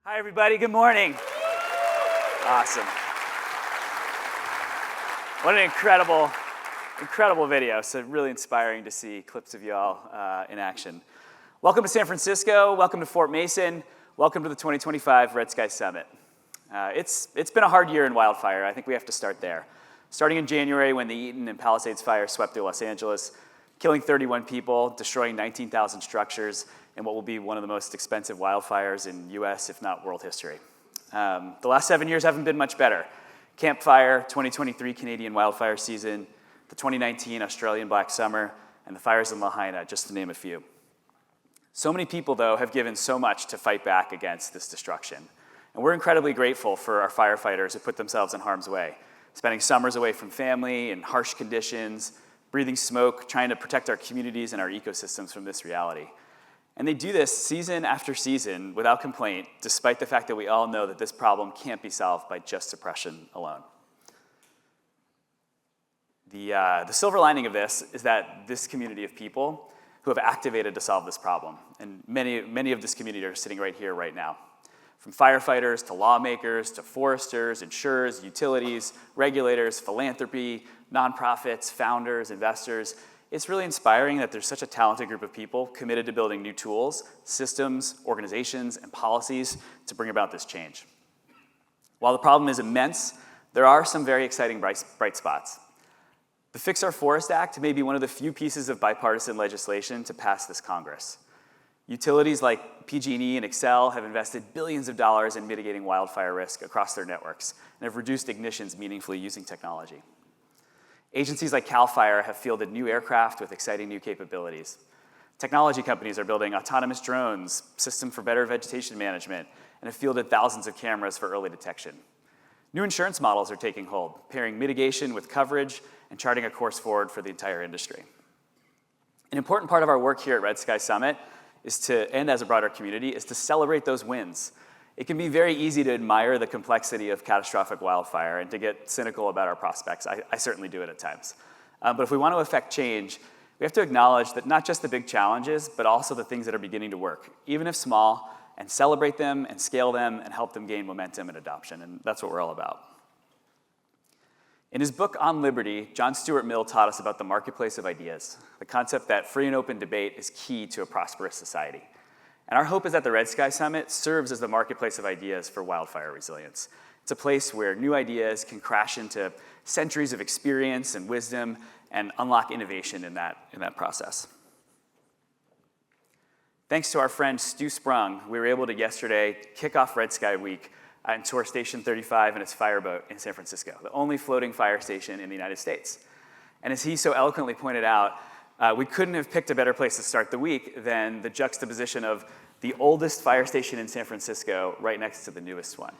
Hi, everybody. Good morning. Awesome. What an incredible video. So really inspiring to see clips of y'all in action. Welcome to San Francisco. Welcome to Fort Mason. Welcome to the 2025 Red Sky Summit. It's been a hard year in wildfire. I think we have to start there. Starting in January when the Eaton and Palisades fire swept through Los Angeles, killing 31 people, destroying 19,000 structures, in what will be one of the most expensive wildfires in US, if not world history. The last 7 years haven't been much better. Camp Fire, 2023 Canadian wildfire season, the 2019 Australian Black Summer, and the fires in Lahaina, just to name a few. So many people, though, have given so much to fight back against this destruction. And we're incredibly grateful for our firefighters who put themselves in harm's way, spending summers away from family in harsh conditions, breathing smoke, trying to protect our communities and our ecosystems from this reality. And they do this season after season without complaint, despite the fact that we all know that this problem can't be solved by just suppression alone. The silver lining of this is that this community of people who have activated to solve this problem, and many of this community are sitting right here, right now. From firefighters to lawmakers to foresters, insurers, utilities, regulators, philanthropy, nonprofits, founders, investors. It's really inspiring that there's such a talented group of people committed to building new tools, systems, organizations, and policies to bring about this change. While the problem is immense, there are some very exciting bright spots. The Fix Our Forest Act may be one of the few pieces of bipartisan legislation to pass this Congress. Utilities like PG&E and Xcel have invested billions of dollars in mitigating wildfire risk across their networks and have reduced ignitions meaningfully using technology. Agencies like CAL FIRE have fielded new aircraft with exciting new capabilities. Technology companies are building autonomous drones, systems for better vegetation management, and have fielded thousands of cameras for early detection. New insurance models are taking hold, pairing mitigation with coverage and charting a course forward for the entire industry. An important part of our work here at Red Sky Summit and as a broader community, is to celebrate those wins. It can be very easy to admire the complexity of catastrophic wildfire and to get cynical about our prospects. I certainly do it at times. But if we want to affect change, we have to acknowledge that not just the big challenges, but also the things that are beginning to work, even if small, and celebrate them and scale them and help them gain momentum and adoption. And that's what we're all about. In his book On Liberty, John Stuart Mill taught us about the marketplace of ideas, the concept that free and open debate is key to a prosperous society. And our hope is that the Red Sky Summit serves as the marketplace of ideas for wildfire resilience. It's a place where new ideas can crash into centuries of experience and wisdom and unlock innovation in that process. Thanks to our friend Stu Sprung, we were able to yesterday kick off Red Sky Week and tour Station 35 and its fireboat in San Francisco, the only floating fire station in the United States. And as he so eloquently pointed out, we couldn't have picked a better place to start the week than the juxtaposition of the oldest fire station in San Francisco right next to the newest one.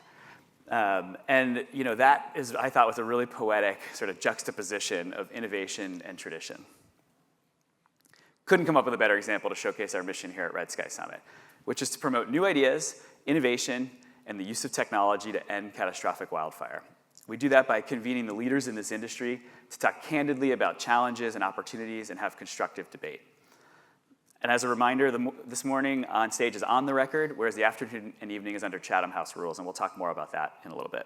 And that is, I thought, was a really poetic sort of juxtaposition of innovation and tradition. Couldn't come up with a better example to showcase our mission here at Red Sky Summit, which is to promote new ideas, innovation, and the use of technology to end catastrophic wildfire. We do that by convening the leaders in this industry to talk candidly about challenges and opportunities and have constructive debate. And as a reminder, this morning on stage is On the Record, whereas the afternoon and evening is under Chatham House rules, and we'll talk more about that in a little bit.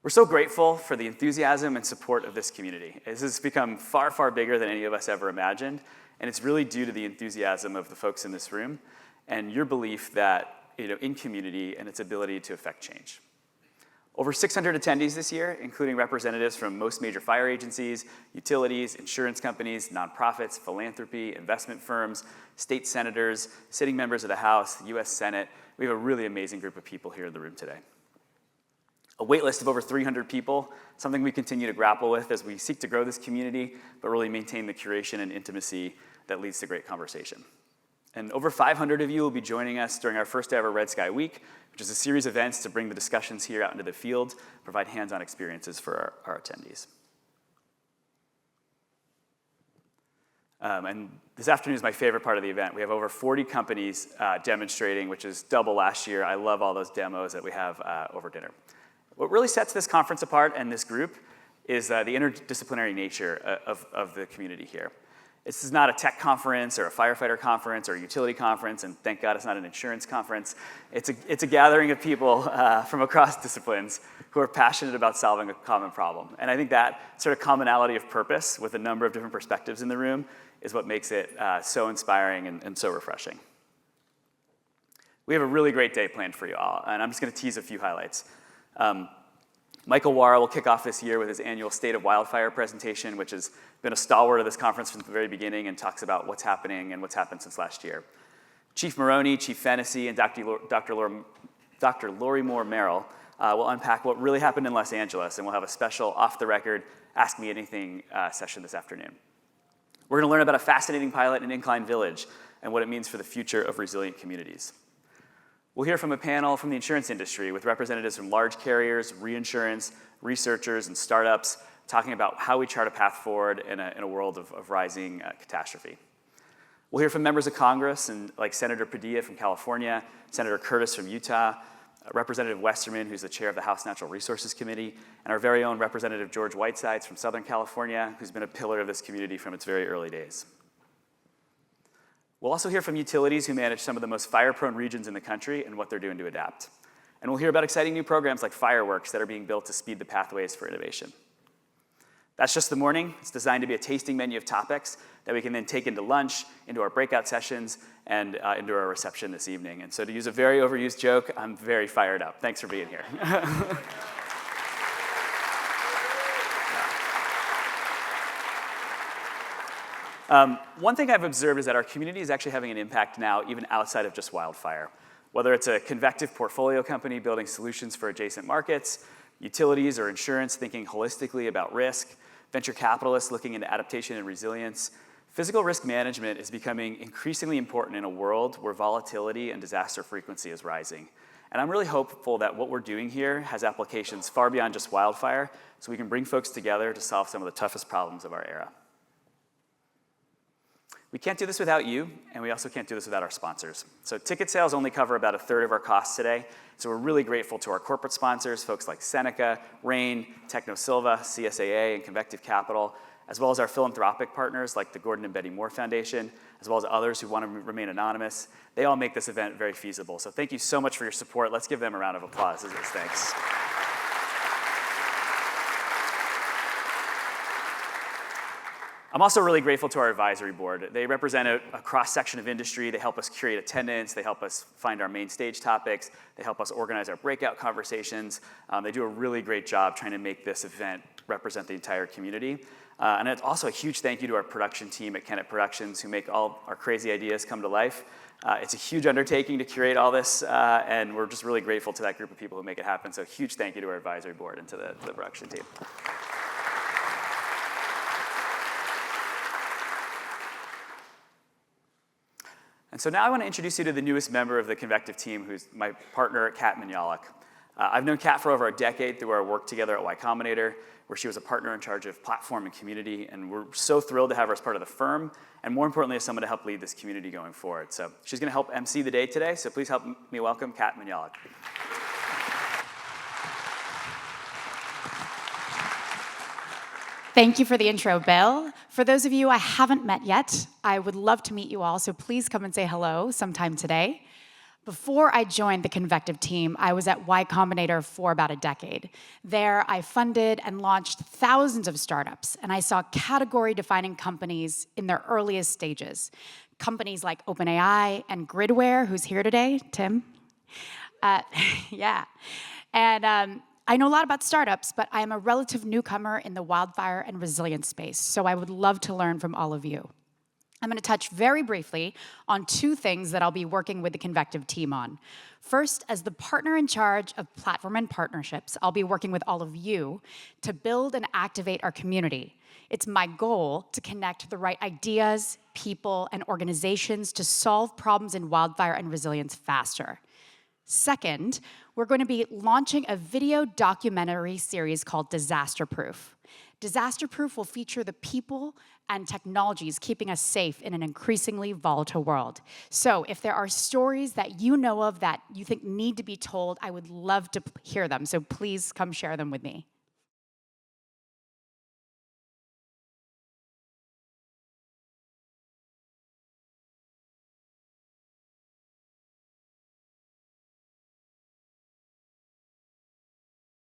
We're so grateful for the enthusiasm and support of this community. This has become far, far bigger than any of us ever imagined, and it's really due to the enthusiasm of the folks in this room and your belief that in community and its ability to affect change. Over 600 attendees this year, including representatives from most major fire agencies, utilities, insurance companies, nonprofits, philanthropy, investment firms, state senators, sitting members of the House, the US Senate. We have a really amazing group of people here in the room today. A wait list of over 300 people, something we continue to grapple with as we seek to grow this community, but really maintain the curation and intimacy that leads to great conversation. And over 500 of you will be joining us during our first ever Red Sky Week, which is a series of events to bring the discussions here out into the field, provide hands-on experiences for our attendees. And this afternoon is my favorite part of the event. We have over 40 companies demonstrating, which is double last year. I love all those demos that we have over dinner. What really sets this conference apart and this group is the interdisciplinary nature of the community here. This is not a tech conference or a firefighter conference or a utility conference, and thank God it's not an insurance conference. It's a gathering of people from across disciplines who are passionate about solving a common problem. And I think that sort of commonality of purpose with a number of different perspectives in the room is what makes it so inspiring and so refreshing. We have a really great day planned for you all, and I'm just going to tease a few highlights. Michael Wara will kick off this year with his annual State of Wildfire presentation, which has been a stalwart of this conference from the very beginning and talks about what's happening and what's happened since last year. Chief Maroney, Chief Fennessy, and Dr. Lori Moore Merrill will unpack what really happened in Los Angeles, and we'll have a special off-the-record Ask Me Anything session this afternoon. We're going to learn about a fascinating pilot in Incline Village and what it means for the future of resilient communities. We'll hear from a panel from the insurance industry with representatives from large carriers, reinsurance, researchers, and startups talking about how we chart a path forward in a world of rising catastrophe. We'll hear from members of Congress and like Senator Padilla from California, Senator Curtis from Utah, Representative Westerman, who's the chair of the House Natural Resources Committee, and our very own Representative George Whitesides from Southern California, who's been a pillar of this community from its very early days. We'll also hear from utilities who manage some of the most fire-prone regions in the country and what they're doing to adapt. And we'll hear about exciting new programs like Fireworks that are being built to speed the pathways for innovation. That's just the morning. It's designed to be a tasting menu of topics that we can then take into lunch, into our breakout sessions, and into our reception this evening. And so to use a very overused joke, I'm very fired up. Thanks for being here. One thing I've observed is that our community is actually having an impact now even outside of just wildfire. Whether it's a convective portfolio company building solutions for adjacent markets, utilities or insurance thinking holistically about risk, venture capitalists looking into adaptation and resilience, physical risk management is becoming increasingly important in a world where volatility and disaster frequency is rising. And I'm really hopeful that what we're doing here has applications far beyond just wildfire, so we can bring folks together to solve some of the toughest problems of our era. We can't do this without you, and we also can't do this without our sponsors. So ticket sales only cover about a third of our costs today, so we're really grateful to our corporate sponsors, folks like Seneca, Rain, Techno Silva, CSAA, and Convective Capital, as well as our philanthropic partners like the Gordon and Betty Moore Foundation, as well as others who want to remain anonymous. They all make this event very feasible. So thank you so much for your support. Let's give them a round of applause as thanks. I'm also really grateful to our advisory board. They represent a cross-section of industry. They help us curate attendance. They help us find our main stage topics. They help us organize our breakout conversations. They do a really great job trying to make this event represent the entire community. And it's also a huge thank you to our production team at Kennett Productions who make all our crazy ideas come to life. It's a huge undertaking to curate all this, and we're just really grateful to that group of people who make it happen. So huge thank you to our advisory board and to the production team. And so now I want to introduce you to the newest member of the Convective team, who's my partner, Kat Mañalac. I've known Kat for over a decade through our work together at Y Combinator, where she was a partner in charge of platform and community, and we're so thrilled to have her as part of the firm, and more importantly, as someone to help lead this community going forward. So she's going to help MC the day today, so please help me welcome Kat Mañalac. Thank you for the intro, Bill. For those of you I haven't met yet, I would love to meet you all, so please come and say hello sometime today. Before I joined the Convective team, I was at Y Combinator for about a decade. There, I funded and launched thousands of startups, and I saw category-defining companies in their earliest stages. Companies like OpenAI and Gridware, who's here today, Tim. Yeah. And I know a lot about startups, but I am a relative newcomer in the wildfire and resilience space, so I would love to learn from all of you. I'm going to touch very briefly on two things that I'll be working with the Convective team on. First, as the partner in charge of platform and partnerships, I'll be working with all of you to build and activate our community. It's my goal to connect the right ideas, people, and organizations to solve problems in wildfire and resilience faster. Second, we're going to be launching a video documentary series called Disaster Proof. Disaster Proof will feature the people and technologies keeping us safe in an increasingly volatile world. So if there are stories that you know of that you think need to be told, I would love to hear them. So please come share them with me.